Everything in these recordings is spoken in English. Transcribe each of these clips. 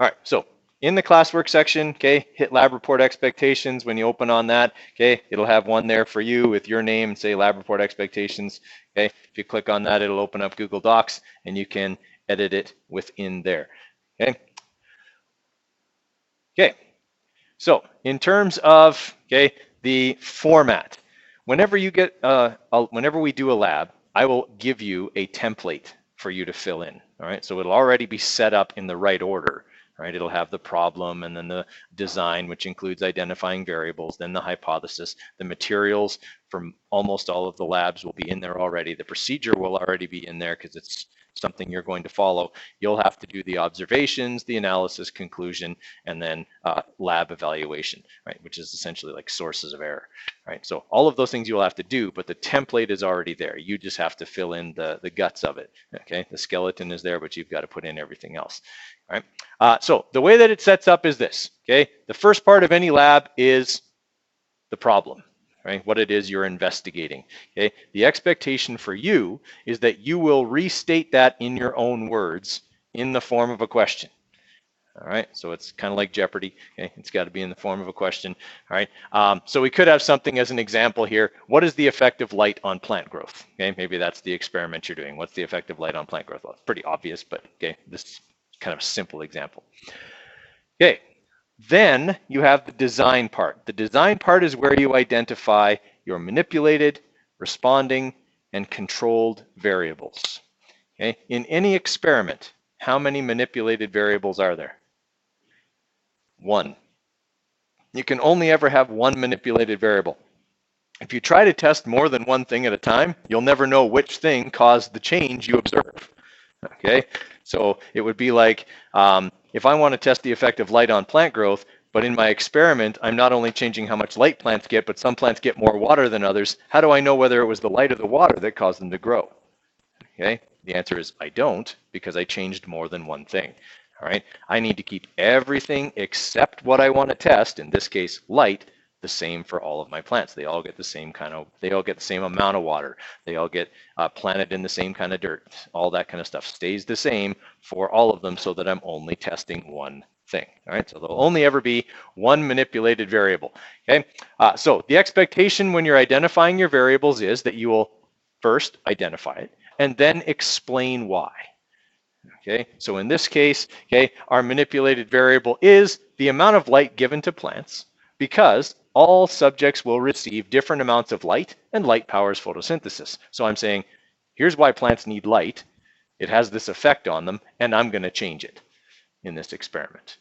All right, so in the classwork section, okay, hit lab report expectations. When you open on that, okay, it'll have one there for you with your name and say lab report expectations. Okay, if you click on that, it'll open up Google Docs and you can edit it within there. Okay. Okay. So in terms of the format, whenever you get whenever we do a lab, I will give you a template for you to fill in. All right, so it'll already be set up in the right order. Right, it'll have the problem and then the design, which includes identifying variables, then the hypothesis. The materials from almost all of the labs will be in there already. The procedure will already be in there because it's something you're going to follow. You'll have to do the observations, the analysis, conclusion, and then lab evaluation, right, which is essentially like sources of error, right? So all of those things you'll have to do, but the template is already there. You just have to fill in the guts of it, okay? The skeleton is there, but you've got to put in everything else, right? So the way that it sets up is this, okay? The first part of any lab is the problem, right? What it is you're investigating, okay? The expectation for you is that you will restate that in your own words in the form of a question. All right, so it's kind of like Jeopardy. Okay, it's got to be in the form of a question. All right, so we could have something as an example here. What is the effect of light on plant growth? Okay, maybe that's the experiment you're doing. What's the effect of light on plant growth? Well, it's pretty obvious, but okay, this is kind of a simple example. Okay, then you have the design part. The design part is where you identify your manipulated, responding, and controlled variables. Okay, in any experiment, how many manipulated variables are there? One. You can only ever have one manipulated variable. If you try to test more than one thing at a time, you'll never know which thing caused the change you observe. Okay, so it would be like if I want to test the effect of light on plant growth, but in my experiment, I'm not only changing how much light plants get, but some plants get more water than others. How do I know whether it was the light or the water that caused them to grow? Okay, the answer is I don't, because I changed more than one thing. All right, I need to keep everything except what I want to test, in this case light, the same for all of my plants. They all get the same they all get the same amount of water. They all get planted in the same kind of dirt. All that kind of stuff stays the same for all of them so that I'm only testing one thing. All right, so there'll only ever be one manipulated variable. Okay, so the expectation when you're identifying your variables is that you will first identify it and then explain why. Okay, so in this case, okay, our manipulated variable is the amount of light given to plants, because all subjects will receive different amounts of light, and light powers photosynthesis. So I'm saying, here's why plants need light. It has this effect on them, and I'm going to change it in this experiment.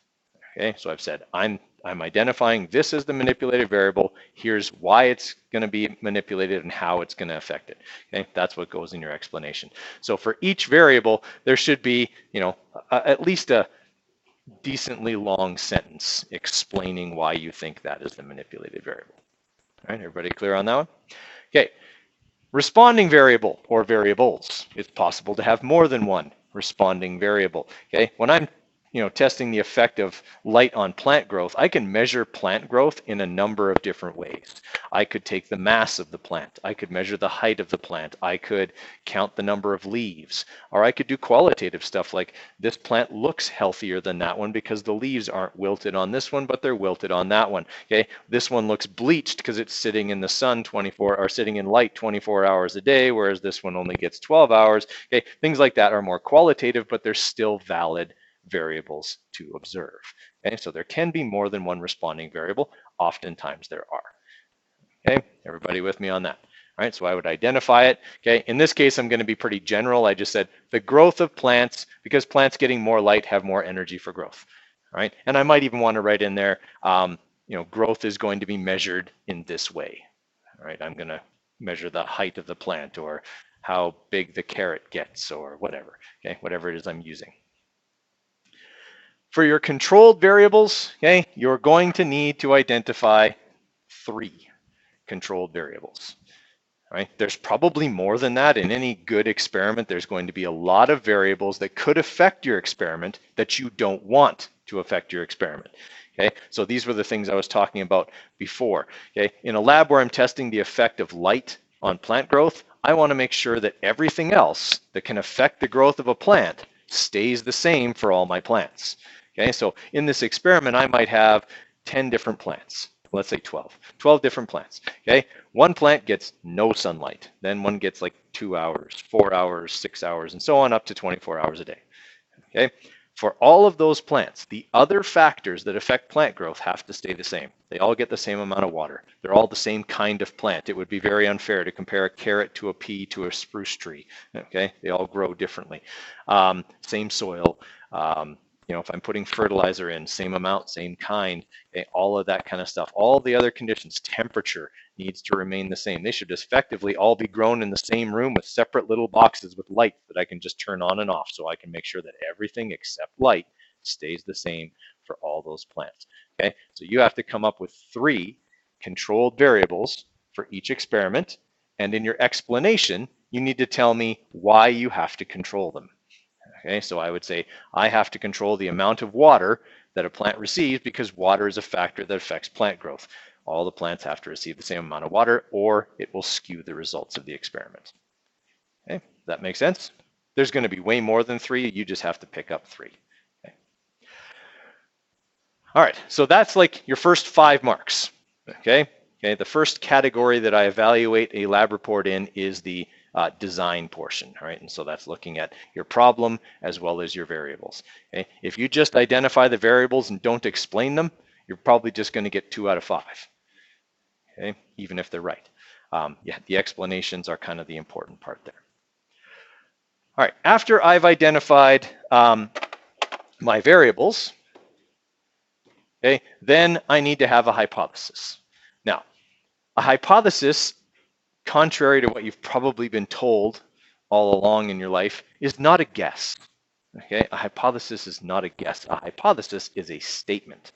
Okay, so I've said I'm identifying this as the manipulated variable. Here's why it's going to be manipulated and how it's going to affect it. Okay, that's what goes in your explanation. So for each variable, there should be, at least a decently long sentence explaining why you think that is the manipulated variable. All right, everybody clear on that one? Okay, responding variable or variables. It's possible to have more than one responding variable. Okay, when I'm testing the effect of light on plant growth, I can measure plant growth in a number of different ways. I could take the mass of the plant. I could measure the height of the plant. I could count the number of leaves. Or I could do qualitative stuff like this plant looks healthier than that one because the leaves aren't wilted on this one, but they're wilted on that one. Okay, this one looks bleached because it's sitting in the sun sitting in light 24 hours a day, whereas this one only gets 12 hours. Okay, things like that are more qualitative, but they're still valid variables to observe. Okay, so there can be more than one responding variable. Oftentimes there are. Okay, everybody with me on that? All right, so I would identify it. Okay, in this case, I'm going to be pretty general. I just said the growth of plants, because plants getting more light have more energy for growth. All right, and I might even want to write in there, growth is going to be measured in this way. All right, I'm going to measure the height of the plant or how big the carrot gets or whatever. Okay, whatever it is I'm using. For your controlled variables, okay, you're going to need to identify 3 controlled variables. All right, there's probably more than that. In any good experiment, there's going to be a lot of variables that could affect your experiment that you don't want to affect your experiment. Okay, so these were the things I was talking about before. Okay, in a lab where I'm testing the effect of light on plant growth, I want to make sure that everything else that can affect the growth of a plant stays the same for all my plants. Okay, so in this experiment, I might have 10 different plants. Let's say 12 different plants. Okay, one plant gets no sunlight, then one gets like 2 hours, 4 hours, 6 hours, and so on up to 24 hours a day. Okay, for all of those plants, the other factors that affect plant growth have to stay the same. They all get the same amount of water. They're all the same kind of plant. It would be very unfair to compare a carrot to a pea to a spruce tree. Okay, they all grow differently. Same soil. If I'm putting fertilizer in, same amount, same kind, okay, all of that kind of stuff. All the other conditions, temperature needs to remain the same. They should effectively all be grown in the same room with separate little boxes with lights that I can just turn on and off, so I can make sure that everything except light stays the same for all those plants. Okay, so you have to come up with 3 controlled variables for each experiment, and in your explanation, you need to tell me why you have to control them. Okay, so I would say I have to control the amount of water that a plant receives because water is a factor that affects plant growth. All the plants have to receive the same amount of water or it will skew the results of the experiment. Okay, does that make sense? There's going to be way more than 3. You just have to pick up 3. Okay. All right, so that's like your first 5 marks. Okay, the first category that I evaluate a lab report in is the design portion, right? And so that's looking at your problem as well as your variables. Okay? If you just identify the variables and don't explain them, you're probably just going to get 2 out of 5, okay? Even if they're right. Yeah, the explanations are kind of the important part there. All right, after I've identified my variables, okay, then I need to have a hypothesis. Now, a hypothesis, contrary to what you've probably been told all along in your life, is not a guess. Okay, a hypothesis is not a guess. A hypothesis is a statement.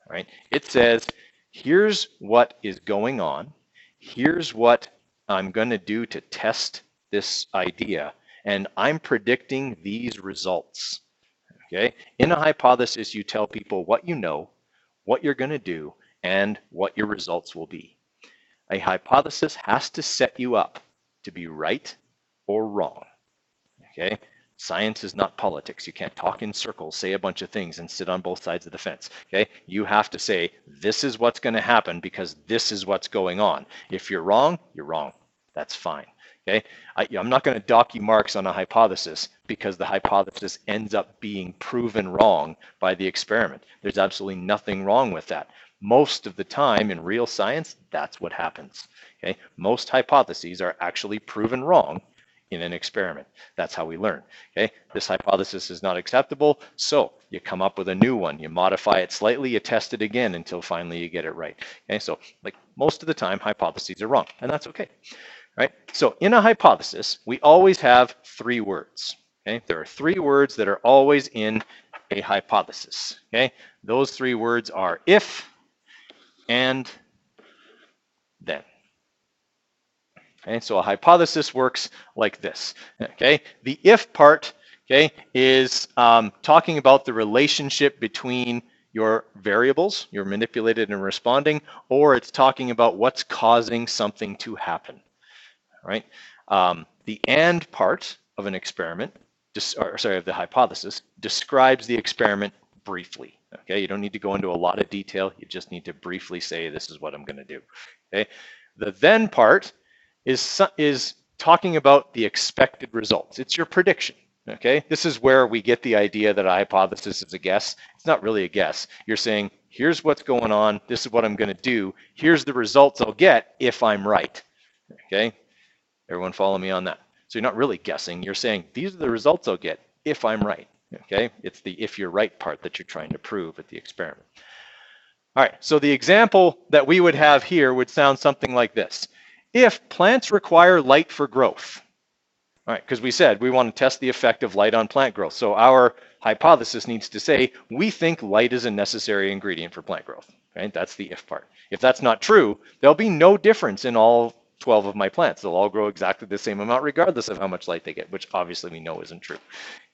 All right, it says, here's what is going on. Here's what I'm going to do to test this idea, and I'm predicting these results. Okay, in a hypothesis, you tell people what you know, what you're going to do, and what your results will be. A hypothesis has to set you up to be right or wrong. Okay? Science is not politics. You can't talk in circles, say a bunch of things, and sit on both sides of the fence. Okay? You have to say, this is what's going to happen because this is what's going on. If you're wrong, you're wrong. That's fine. Okay? I'm not going to dock you marks on a hypothesis because the hypothesis ends up being proven wrong by the experiment. There's absolutely nothing wrong with that. Most of the time in real science, that's what happens. Okay? Most hypotheses are actually proven wrong in an experiment. That's how we learn. Okay? This hypothesis is not acceptable, so you come up with a new one. You modify it slightly, you test it again until finally you get it right. Okay? So like most of the time, hypotheses are wrong, and that's okay. Right? So in a hypothesis, we always have 3 words. Okay? There are 3 words that are always in a hypothesis. Okay? Those 3 words are if, and then. Okay, so a hypothesis works like this. Okay, the if part, okay, is talking about the relationship between your variables, you're manipulated and responding, or it's talking about what's causing something to happen. Right? The and part of an experiment, of the hypothesis, describes the experiment briefly. Okay, you don't need to go into a lot of detail. You just need to briefly say, this is what I'm going to do. Okay, the then part is talking about the expected results. It's your prediction. Okay, this is where we get the idea that a hypothesis is a guess. It's not really a guess. You're saying, here's what's going on. This is what I'm going to do. Here's the results I'll get if I'm right. Okay, everyone follow me on that? So you're not really guessing. You're saying, these are the results I'll get if I'm right. Okay, it's the if you're right part that you're trying to prove at the experiment. All right, so the example that we would have here would sound something like this. If plants require light for growth, all right, because we said we want to test the effect of light on plant growth. So our hypothesis needs to say, we think light is a necessary ingredient for plant growth. Right? That's the if part. If that's not true, there'll be no difference in all 12 of my plants. They'll all grow exactly the same amount regardless of how much light they get, which obviously we know isn't true.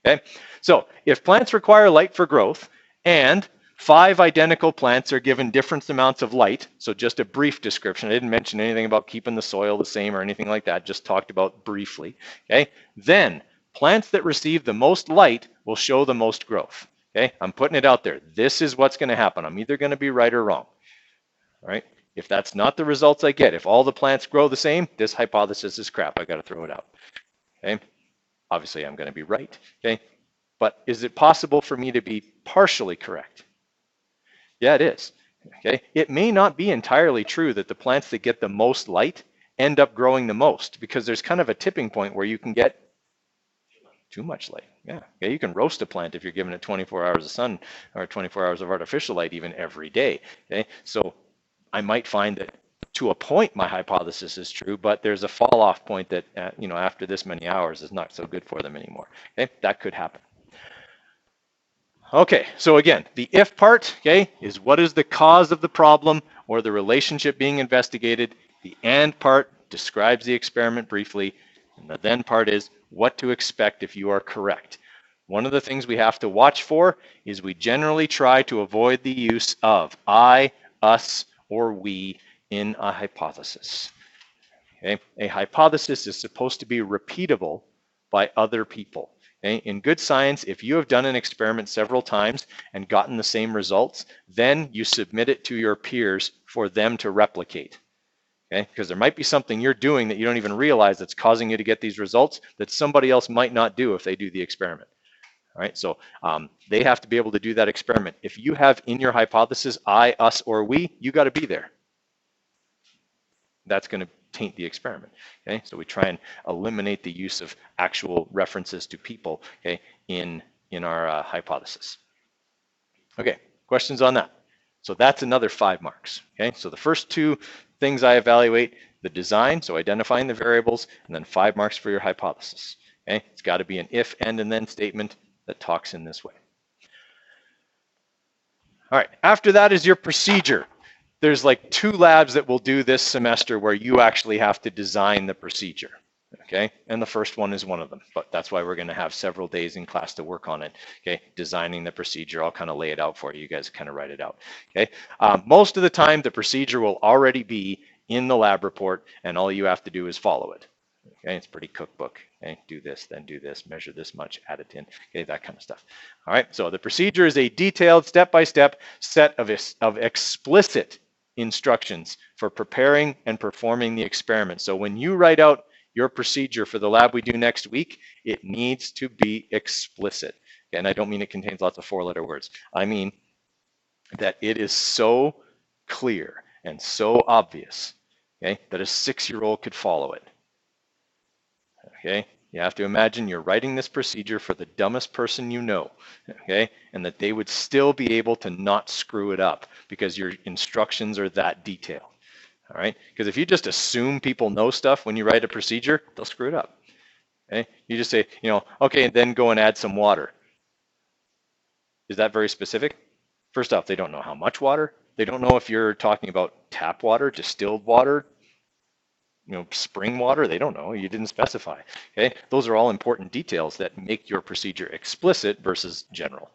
Okay, so if plants require light for growth and 5 identical plants are given different amounts of light, so just a brief description. I didn't mention anything about keeping the soil the same or anything like that, just talked about briefly. Okay, then plants that receive the most light will show the most growth. Okay, I'm putting it out there. This is what's going to happen. I'm either going to be right or wrong. All right. If that's not the results I get, if all the plants grow the same, this hypothesis is crap. I got to throw it out. Okay. Obviously, I'm going to be right. Okay. But is it possible for me to be partially correct? Yeah, it is. Okay. It may not be entirely true that the plants that get the most light end up growing the most, because there's kind of a tipping point where you can get too much light. Yeah. Okay. You can roast a plant if you're giving it 24 hours of sun or 24 hours of artificial light even every day. Okay. So I might find that to a point my hypothesis is true, but there's a fall off point that after this many hours is not so good for them anymore. Okay, that could happen. Okay, so again, the if part, okay, is what is the cause of the problem or the relationship being investigated. The and part describes the experiment briefly, and the then part is what to expect if you are correct. One of the things we have to watch for is we generally try to avoid the use of I, us, or we in a hypothesis. Okay? A hypothesis is supposed to be repeatable by other people. Okay? In good science, if you have done an experiment several times and gotten the same results, then you submit it to your peers for them to replicate. Okay? Because there might be something you're doing that you don't even realize that's causing you to get these results that somebody else might not do if they do the experiment. All right, so they have to be able to do that experiment. If you have in your hypothesis I, us, or we, you got to be there. That's going to taint the experiment. Okay, so we try and eliminate the use of actual references to people. Okay, in our hypothesis. Okay, questions on that? So that's another 5 marks. Okay, so the first 2 things I evaluate: the design, so identifying the variables, and then 5 marks for your hypothesis. Okay, it's got to be an if, and then statement that talks in this way. All right, after that is your procedure. There's like 2 labs that we'll do this semester where you actually have to design the procedure. Okay, and the first one is one of them, but that's why we're going to have several days in class to work on it. Okay, designing the procedure. I'll kind of lay it out for you. You guys kind of write it out. Okay, most of the time the procedure will already be in the lab report, and all you have to do is follow it. Okay, it's pretty cookbook. Okay, do this, then do this, measure this much, add it in. Okay, that kind of stuff. All right, so the procedure is a detailed step-by-step set of explicit instructions for preparing and performing the experiment. So when you write out your procedure for the lab we do next week, it needs to be explicit. And I don't mean it contains lots of 4-letter words. I mean that it is so clear and so obvious, okay, that a 6-year-old could follow it. Okay, you have to imagine you're writing this procedure for the dumbest person you know, okay, and that they would still be able to not screw it up because your instructions are that detailed. All right, because if you just assume people know stuff when you write a procedure, they'll screw it up. Okay, you just say, okay, and then go and add some water. Is that very specific? First off, they don't know how much water. They don't know if you're talking about tap water, distilled water, spring water. They don't know. You didn't specify. Okay, those are all important details that make your procedure explicit versus general.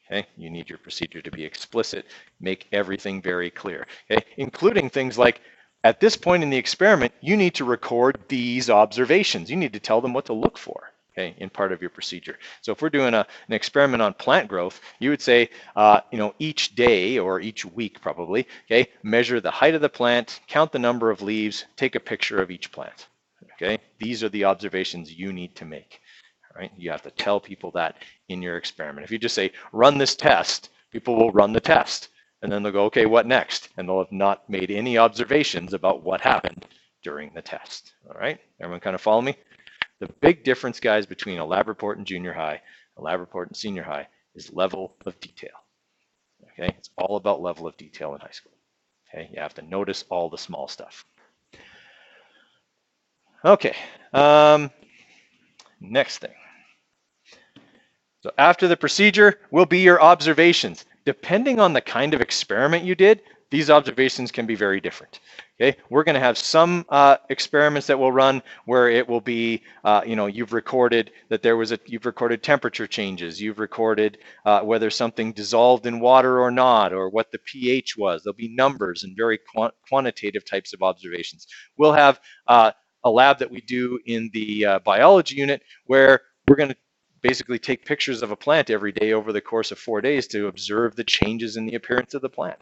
Okay, you need your procedure to be explicit, make everything very clear. Okay, including things like, at this point in the experiment, you need to record these observations. You need to tell them what to look for, okay, in part of your procedure. So if we're doing an experiment on plant growth, you would say, each day or each week probably, okay, measure the height of the plant, count the number of leaves, take a picture of each plant. Okay, these are the observations you need to make. All right, you have to tell people that in your experiment. If you just say, run this test, people will run the test. And then they'll go, okay, what next? And they'll have not made any observations about what happened during the test. All right, everyone kind of follow me? The big difference, guys, between a lab report in junior high, a lab report in senior high, is level of detail. Okay, it's all about level of detail in high school. Okay, you have to notice all the small stuff. Okay, next thing. So after the procedure will be your observations. Depending on the kind of experiment you did, these observations can be very different. Okay, we're going to have some experiments that will run where it will be, you've recorded that you've recorded temperature changes, you've recorded whether something dissolved in water or not, or what the pH was. There'll be numbers and very quantitative types of observations. We'll have a lab that we do in the biology unit where we're going to basically take pictures of a plant every day over the course of 4 days to observe the changes in the appearance of the plant.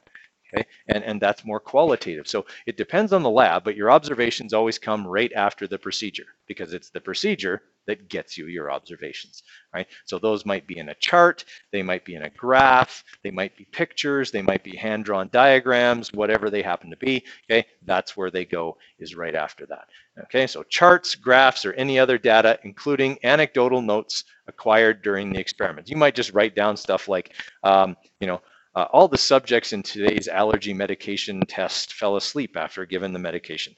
Okay, and that's more qualitative. So it depends on the lab, but your observations always come right after the procedure because it's the procedure that gets you your observations, right? So those might be in a chart, they might be in a graph, they might be pictures, they might be hand-drawn diagrams, whatever they happen to be, okay? That's where they go, is right after that, okay? So charts, graphs, or any other data, including anecdotal notes acquired during the experiment. You might just write down stuff like, all the subjects in today's allergy medication test fell asleep after given the medication.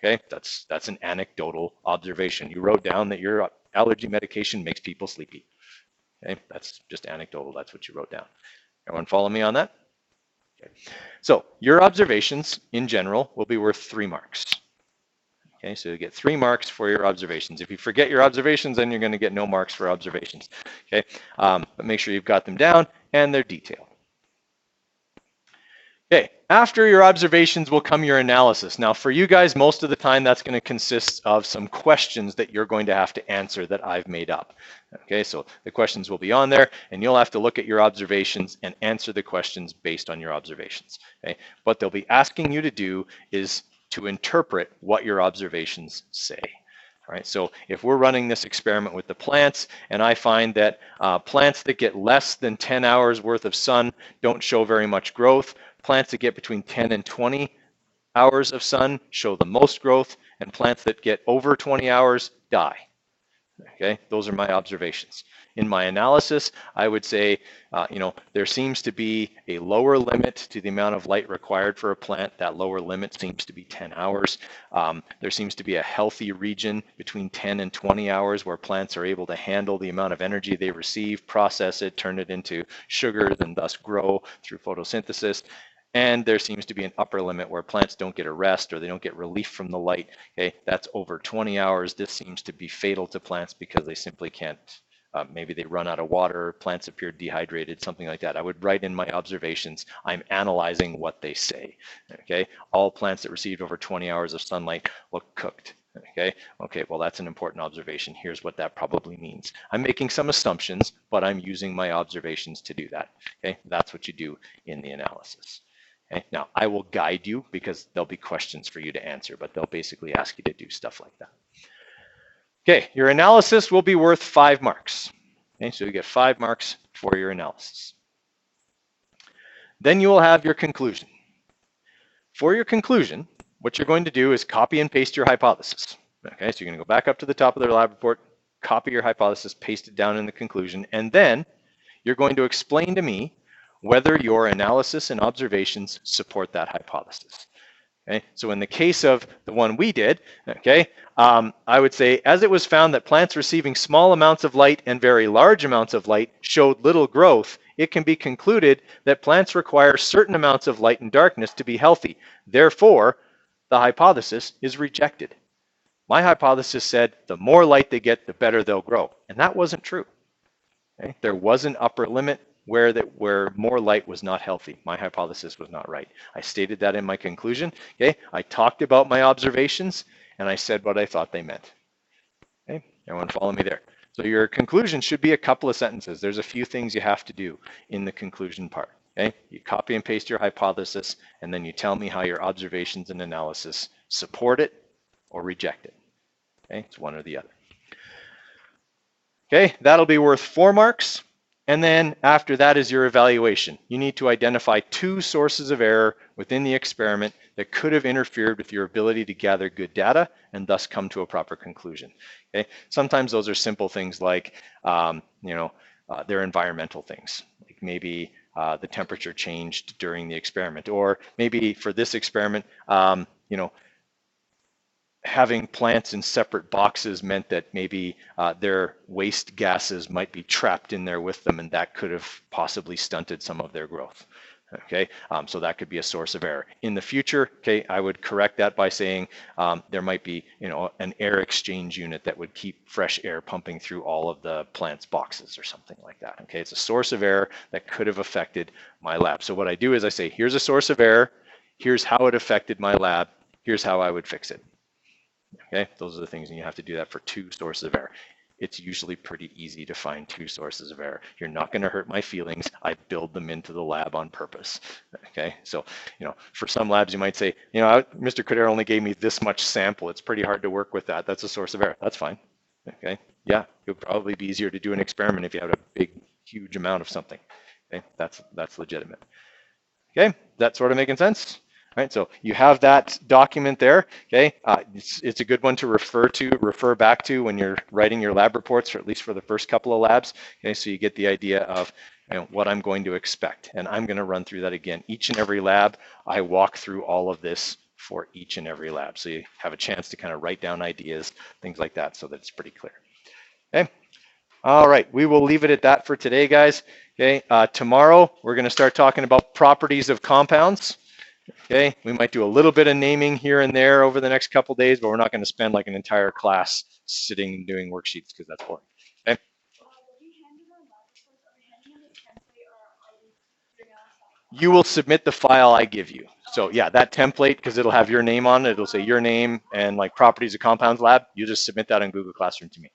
Okay, that's an anecdotal observation. You wrote down that your allergy medication makes people sleepy. Okay, that's just anecdotal. That's what you wrote down. Everyone follow me on that? Okay. So your observations in general will be worth 3 marks. Okay, so you get 3 marks for your observations. If you forget your observations, then you're going to get no marks for observations. Okay, but make sure you've got them down and they're detailed. Okay, after your observations will come your analysis. Now for you guys, most of the time that's going to consist of some questions that you're going to have to answer that I've made up. Okay, so the questions will be on there and you'll have to look at your observations and answer the questions based on your observations. Okay, what they'll be asking you to do is to interpret what your observations say. All right, so if we're running this experiment with the plants and I find that plants that get less than 10 hours worth of sun don't show very much growth, plants that get between 10 and 20 hours of sun show the most growth, and plants that get over 20 hours die. Okay, those are my observations. In my analysis, I would say, there seems to be a lower limit to the amount of light required for a plant. That lower limit seems to be 10 hours. There seems to be a healthy region between 10 and 20 hours where plants are able to handle the amount of energy they receive, process it, turn it into sugars, and thus grow through photosynthesis. And there seems to be an upper limit where plants don't get a rest or they don't get relief from the light. Okay, that's over 20 hours. This seems to be fatal to plants because they simply can't, maybe they run out of water, plants appear dehydrated, something like that. I would write in my observations, I'm analyzing what they say. Okay, all plants that received over 20 hours of sunlight look cooked. Okay, well, that's an important observation. Here's what that probably means. I'm making some assumptions, but I'm using my observations to do that. Okay, that's what you do in the analysis. Okay, now I will guide you because there'll be questions for you to answer, but they'll basically ask you to do stuff like that. Okay, your analysis will be worth 5 marks. Okay, so you get 5 marks for your analysis. Then you will have your conclusion. For your conclusion, what you're going to do is copy and paste your hypothesis. Okay, so you're going to go back up to the top of the lab report, copy your hypothesis, paste it down in the conclusion, and then you're going to explain to me whether your analysis and observations support that hypothesis. Okay, so in the case of the one we did, okay, I would say, as it was found that plants receiving small amounts of light and very large amounts of light showed little growth, it can be concluded that plants require certain amounts of light and darkness to be healthy. Therefore, the hypothesis is rejected. My hypothesis said the more light they get, the better they'll grow. And that wasn't true. Okay, there was an upper limit where more light was not healthy. My hypothesis was not right. I stated that in my conclusion. Okay, I talked about my observations and I said what I thought they meant. Okay, everyone follow me there. So your conclusion should be a couple of sentences. There's a few things you have to do in the conclusion part. Okay, you copy and paste your hypothesis and then you tell me how your observations and analysis support it or reject it. Okay, it's one or the other. Okay, that'll be worth 4 marks. And then after that is your evaluation. You need to identify 2 sources of error within the experiment that could have interfered with your ability to gather good data and thus come to a proper conclusion. Okay? Sometimes those are simple things like, they're environmental things. Like maybe the temperature changed during the experiment, or maybe for this experiment, having plants in separate boxes meant that maybe their waste gases might be trapped in there with them, and that could have possibly stunted some of their growth. Okay, so that could be a source of error. In the future, okay, I would correct that by saying there might be, an air exchange unit that would keep fresh air pumping through all of the plants' boxes or something like that. Okay, it's a source of error that could have affected my lab. So what I do is I say, here's a source of error, here's how it affected my lab, here's how I would fix it. Okay, those are the things, and you have to do that for 2 sources of error. it's usually pretty easy to find two sources of error. You're not going to hurt my feelings. I build them into the lab on purpose. Okay, so for some labs you might say, Mr. Codere only gave me this much sample. It's pretty hard to work with that. That's a source of error. That's fine. Okay, yeah, it would probably be easier to do an experiment if you had a big, huge amount of something. Okay, that's legitimate. Okay, that sort of making sense? All right, so you have that document there. Okay, it's a good one to refer back to when you're writing your lab reports, or at least for the first couple of labs. Okay, so you get the idea of what I'm going to expect, and I'm going to run through that again. Each and every lab, I walk through all of this for each and every lab, so you have a chance to kind of write down ideas, things like that, so that it's pretty clear. Okay. All right, we will leave it at that for today, guys. Okay, tomorrow we're going to start talking about properties of compounds. Okay, we might do a little bit of naming here and there over the next couple days, but we're not going to spend like an entire class sitting and doing worksheets because that's boring. Okay. You will submit the file I give you. So yeah, that template, because it'll have your name on it. It'll say your name and like properties of compounds lab. You just submit that in Google Classroom to me.